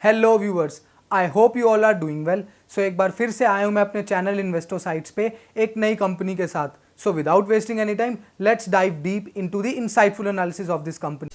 Hello viewers, I hope you all are doing well. So एक बार फिर से आया हूं मैं अपने चैनल इन्वेस्टो साइट्स पे एक नई कंपनी के साथ। So without wasting any time, let's dive deep into the insightful analysis of this company.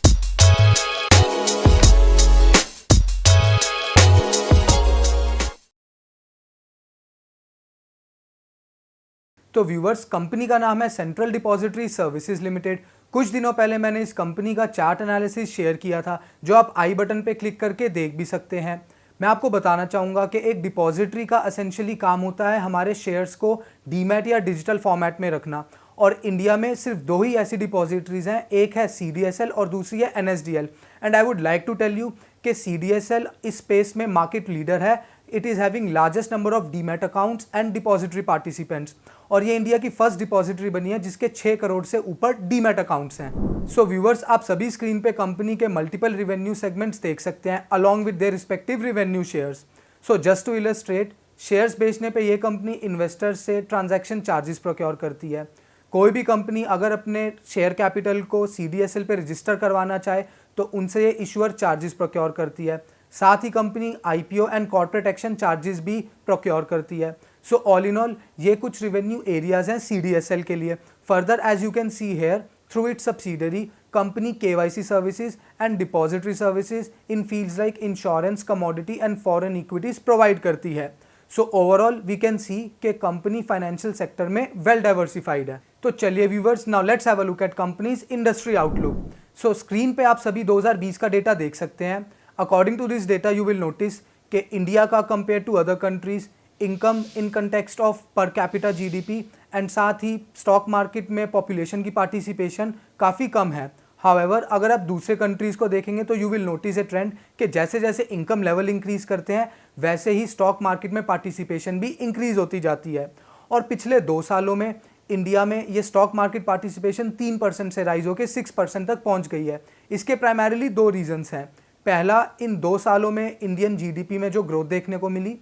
तो व्यूअर्स, कंपनी का नाम है सेंट्रल डिपॉजिटरी सर्विसेज लिमिटेड। कुछ दिनों पहले मैंने इस कंपनी का चार्ट एनालिसिस शेयर किया था, जो आप आई बटन पे क्लिक करके देख भी सकते हैं। मैं आपको बताना चाहूँगा कि एक डिपॉजिटरी का एसेंशियली काम होता है हमारे शेयर्स को डीमैट या डिजिटल फॉर्मेट में रखना, और इंडिया में सिर्फ दो ही ऐसी डिपॉजिटरीज हैं, एक है CDSL और दूसरी है NSDL। And I would like to tell you कि CDSL इस स्पेस में मार्केट लीडर है। It is having largest number of demat accounts and depository participants, और ये इंडिया की फर्स्ट डिपॉजिटरी बनी है जिसके 6 करोड़ से ऊपर डीमैट अकाउंट्स हैं। सो व्यूअर्स, आप सभी स्क्रीन पे कंपनी के मल्टीपल रिवेन्यू सेगमेंट्स देख सकते हैं along with their respective revenue shares. So just to illustrate, shares बेचने पे ये कंपनी इन्वेस्टर्स से ट्रांजैक्शन चार्जेस प्रोक्योर करती है। कोई भी कंपनी अगर अपने शेयर कैपिटल को CDSL पे रजिस्टर करवाना चाहे तो उनसे ये इशूअर चार्जेस प्रोक्योर करती है। साथ ही company IPO and corporate action charges भी प्रोक्योर करती है। सो ऑल इन ऑल ये कुछ रिवेन्यू एरियाज हैं CDSL के लिए। Further as you can see here, through its subsidiary company KYC services and depository services in fields like insurance, commodity and foreign equities provide करती है। So overall we can see कि company financial sector में well diversified है। तो चलिए viewers, now let's have a look at company's industry outlook. So screen पे आप सभी 2020 का डेटा देख सकते हैं। According to this data you will notice कि इंडिया का compare to other countries income in context of per capita GDP and साथ ही स्टॉक मार्केट में पॉपुलेशन की पार्टिसिपेशन काफ़ी कम है। हाउएवर, अगर आप दूसरे कंट्रीज़ को देखेंगे तो you will notice A trend कि जैसे जैसे इनकम लेवल इंक्रीज़ करते हैं वैसे ही स्टॉक मार्केट में पार्टिसिपेशन भी इंक्रीज़ होती जाती है। और पिछले 2 सालों में इंडिया में ये स्टॉक मार्केट पार्टिसिपेशन 3% से राइज होकर 6% तक पहुंच गई है। इसके प्राइमरीली 2 रीजंस हैं। पहला, इन 2 सालों में इंडियन GDP में जो ग्रोथ देखने को मिली,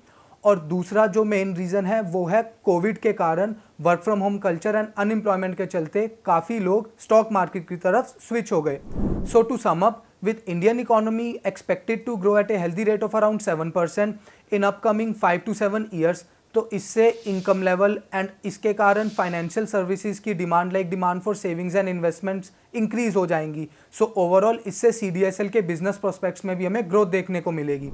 और दूसरा जो मेन रीज़न है वो है कोविड के कारण work from home culture and unemployment के चलते काफ़ी लोग स्टॉक मार्केट की तरफ स्विच हो गए। So to sum up, with Indian economy expected to grow at a healthy rate of around 7% in upcoming 5 to 7 years, तो इससे इनकम लेवल एंड इसके कारण फाइनेंशियल सर्विसेज की demand like demand for savings and investments increase हो जाएंगी। So overall इससे CDSL के business prospects में भी हमें ग्रोथ देखने को मिलेगी।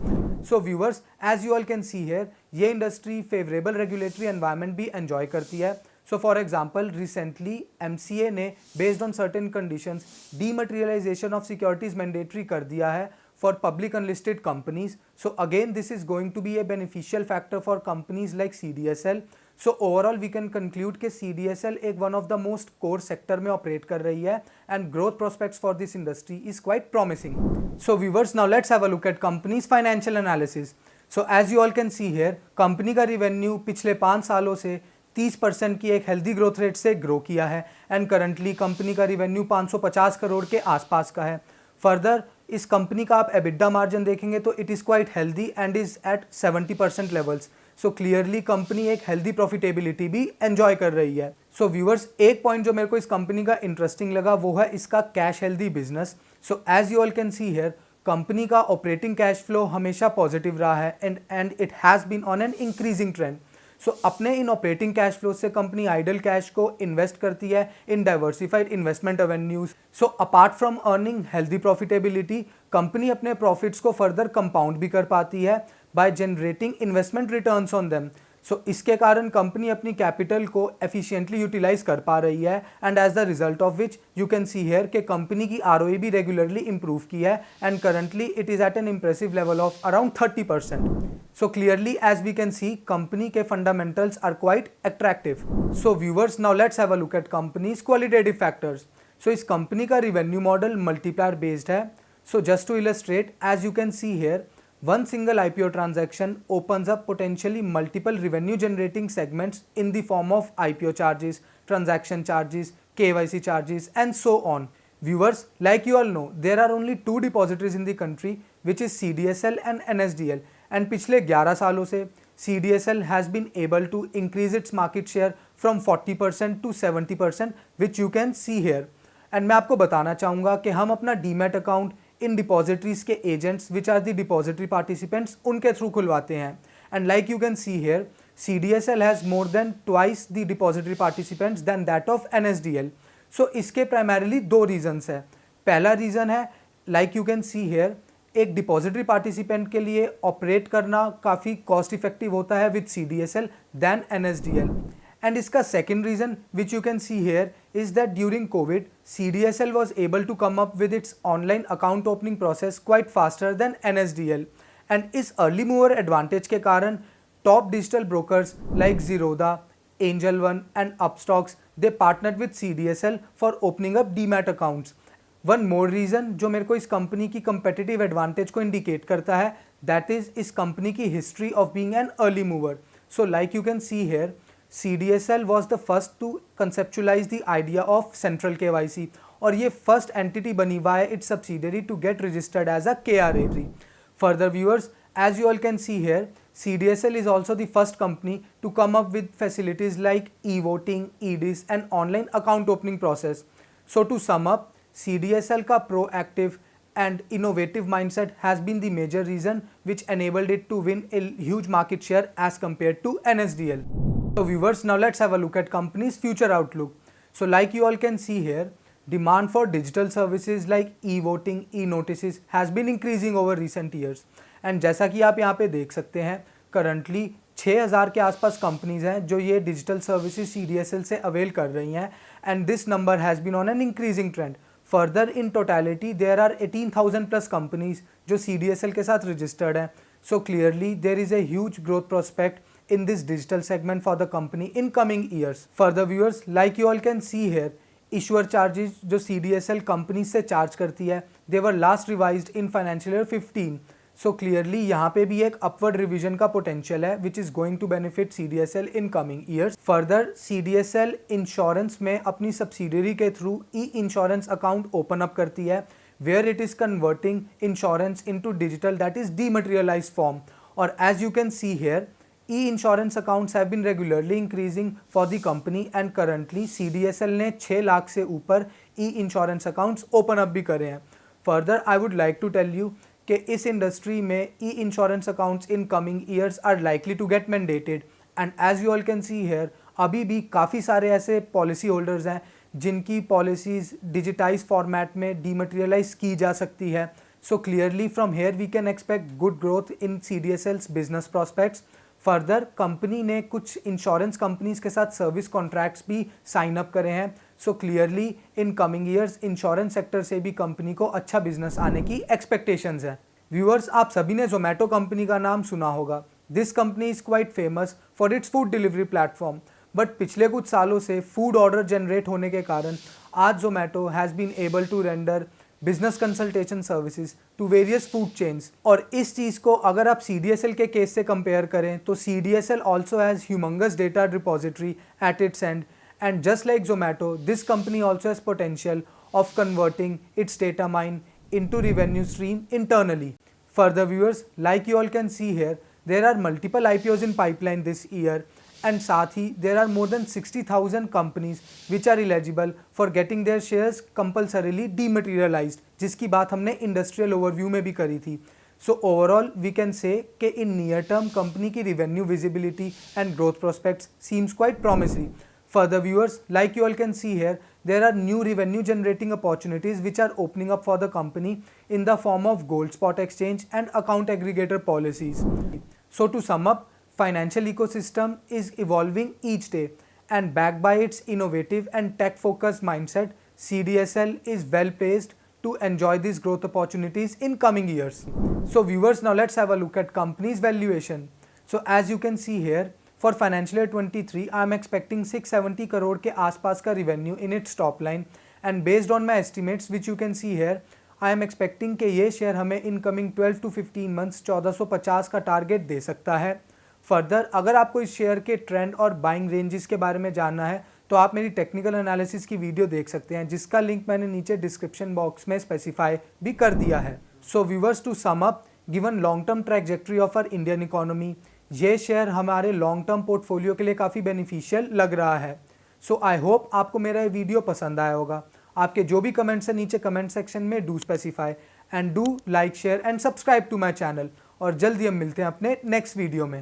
So viewers, as you all can see here, ये इंडस्ट्री फेवरेबल रेगुलेटरी एनवायरनमेंट भी एंजॉय करती है। So for example, recently MCA ने based on certain conditions dematerialisation of securities mandatory कर दिया है for public unlisted companies. So again, this is going to be a beneficial factor for companies like CDSL. So overall we can conclude कि CDSL एक one of the most core sector में operate कर रही है and growth prospects for this industry is quite promising. So viewers, now let's have a look at company's financial analysis. So as you all can see here, company का revenue पिछले 5 सालों से 30% की एक हेल्दी ग्रोथ रेट से grow किया है and currently company का रिवेन्यू 550 करोड़ के आसपास का है। फर्दर इस कंपनी का आप EBITDA मार्जिन देखेंगे तो it is quite healthy and is at 70% levels. So clearly company एक हेल्दी प्रॉफिटेबिलिटी भी एंजॉय कर रही है। सो व्यूअर्स, एक पॉइंट जो मेरे को इस कंपनी का इंटरेस्टिंग लगा वो है इसका cash healthy business. So as you all can see here, company का ऑपरेटिंग कैश फ्लो हमेशा पॉजिटिव रहा है and it has been on an increasing trend. So अपने इन ऑपरेटिंग कैश फ्लो से कंपनी आइडल कैश को इन्वेस्ट करती है in diversified investment avenues. So apart from earning healthy profitability, company अपने प्रॉफिट्स को फर्दर कंपाउंड भी कर पाती है by generating investment returns on them. सो इसके कारण कंपनी अपनी कैपिटल को एफिशिएंटली यूटिलाइज कर पा रही है and as the result of which you can see here कि कंपनी की ROE भी रेगुलरली इंप्रूव की है and currently it is at an impressive level of around 30%. So clearly as we can see, company के fundamentals are quite attractive. So viewers, now let's have a look at company's qualitative factors. So इस company का revenue model multiplier based है. So just to illustrate, as you can see here, one single IPO transaction opens up potentially multiple revenue generating segments in the form of IPO charges, transaction charges, KYC charges and so on. Viewers, like you all know, there are only 2 depositories in the country, which is CDSL and NSDL. And पिछले 11 सालों से CDSL has been able to increase its market share from 40% to 70%, which you can see here. And मैं आपको बताना चाहूँगा कि हम अपना डीमैट अकाउंट इन डिपॉजिटरीज के agents which are the depository participants उनके थ्रू खुलवाते हैं। And like you can see here, CDSL has more than twice the depository participants than that of NSDL। So इसके प्राइमरीली दो रीजन्स है। पहला reason है, like you can see here, एक depository participant के लिए ऑपरेट करना काफ़ी कॉस्ट इफेक्टिव होता है with CDSL than NSDL। And इसका second reason which you can see here is that during COVID CDSL was able to come up with its online account opening process quite faster than NSDL। And इस early mover advantage के कारण top digital brokers like Zerodha, Angel One and Upstocks, they partnered with CDSL for opening up demat accounts. One more reason जो मेरे को इस company की competitive advantage को indicate करता है, दैट इज इस कंपनी की history of being an early mover. So like you can see here, CDSL was the first to conceptualise the idea of central KYC, और ये फर्स्ट एंटिटी बनी हुआ है its subsidiary to get registered as a KRA। Further viewers, as you all can see here, CDSL is also the first company to come up with facilities like e-voting, EDIS and online account opening process. So to sum up, CDSL का proactive and innovative mindset has been the major reason which enabled it to win a huge market share as compared to NSDL. So viewers, now let's have a look at company's future outlook. So like you all can see here, demand for digital services like e-voting, e-notices has been increasing over recent years. And जैसा कि आप यहाँ पे देख सकते हैं, currently 6000 के आसपास कंपनीज हैं जो ये डिजिटल सर्विसेज CDSL से अवेल कर रही हैं, and this number has been on an increasing trend. Further in totality there are 18,000 plus companies जो CDSL के साथ रजिस्टर्ड हैं। So clearly there is a huge growth prospect in this digital segment for the company in coming years. Further viewers, like you all can see here, issuer charges जो CDSL company से charge करती है, दे were last revised in financial year 15। So clearly यहाँ पे भी एक upward revision का potential है which is going to benefit CDSL in coming years. Further CDSL insurance में अपनी सब्सिडरी के through e-insurance account open up करती है, where it is converting insurance into digital that is dematerialised form. और as you can see here, e-insurance accounts have been regularly increasing for the company, and currently CDSL ने 6 लाख से ऊपर ई-इंश्योरेंस accounts open up भी करे हैं। Further I would like to tell you कि इस industry में e-insurance accounts in coming years are likely to get mandated, and as you all can see here, अभी भी काफ़ी सारे ऐसे पॉलिसी होल्डर्स हैं जिनकी पॉलिसीज़ डिजिटाइज फॉर्मेट में डीमटेरियलाइज की जा सकती है। So clearly from here we can expect good growth in CDSL's business prospects. Further company ने कुछ इंश्योरेंस कंपनीज के साथ सर्विस कॉन्ट्रैक्ट्स भी साइन अप करे हैं। So clearly in coming years insurance sector से भी कंपनी को अच्छा बिजनेस आने की एक्सपेक्टेशंस है। व्यूअर्स, आप सभी ने जोमेटो कंपनी का नाम सुना होगा। This company is quite famous for its food delivery platform, but पिछले कुछ सालों से फूड ऑर्डर जनरेट होने के कारण आज Zomato has been able to render business consultation services to various food chains. और इस चीज़ को अगर आप CDSL के केस से कंपेयर करें तो CDSL also has humongous data repository at its and, and just like Zomato, this company also has potential of converting its data mine into revenue stream internally. Further viewers, like you all can see here, there are multiple IPOs in pipeline this year, and साथ ही there are more than 60,000 companies which are eligible for getting their shares compulsorily dematerialized, जिसकी बात हमने industrial overview में भी करी थी। So overall we can say कि in near term company की revenue visibility and growth prospects seems quite promising. Further viewers, like you all can see here, there are new revenue generating opportunities which are opening up for the company in the form of gold spot exchange and account aggregator policies. So to sum up, financial ecosystem is evolving each day, and backed by its innovative and tech focused mindset, CDSL is well placed to enjoy these growth opportunities in coming years. So viewers, now let's have a look at company's valuation. So as you can see here, for financial year 23, I am expecting 670 crore के आसपास का revenue in its top line, and based on my estimates which you can see here, I am expecting कि ये share हमें incoming 12 to 15 months 1450 का target दे सकता है। Further अगर आपको इस शेयर के ट्रेंड और बाइंग रेंजेस के बारे में जानना है तो आप मेरी टेक्निकल एनालिसिस की वीडियो देख सकते हैं, जिसका लिंक मैंने नीचे डिस्क्रिप्शन बॉक्स में स्पेसिफाई भी कर दिया है। So viewers, to sum up, given long term trajectory of our Indian economy, ये शेयर हमारे लॉन्ग टर्म पोर्टफोलियो के लिए काफ़ी बेनिफिशियल लग रहा है। सो आई होप आपको मेरा ये वीडियो पसंद आया होगा। आपके जो भी कमेंट्स हैं नीचे कमेंट सेक्शन में do specify, and do like share and subscribe to my channel. और जल्दी हम मिलते हैं अपने नेक्स्ट वीडियो में।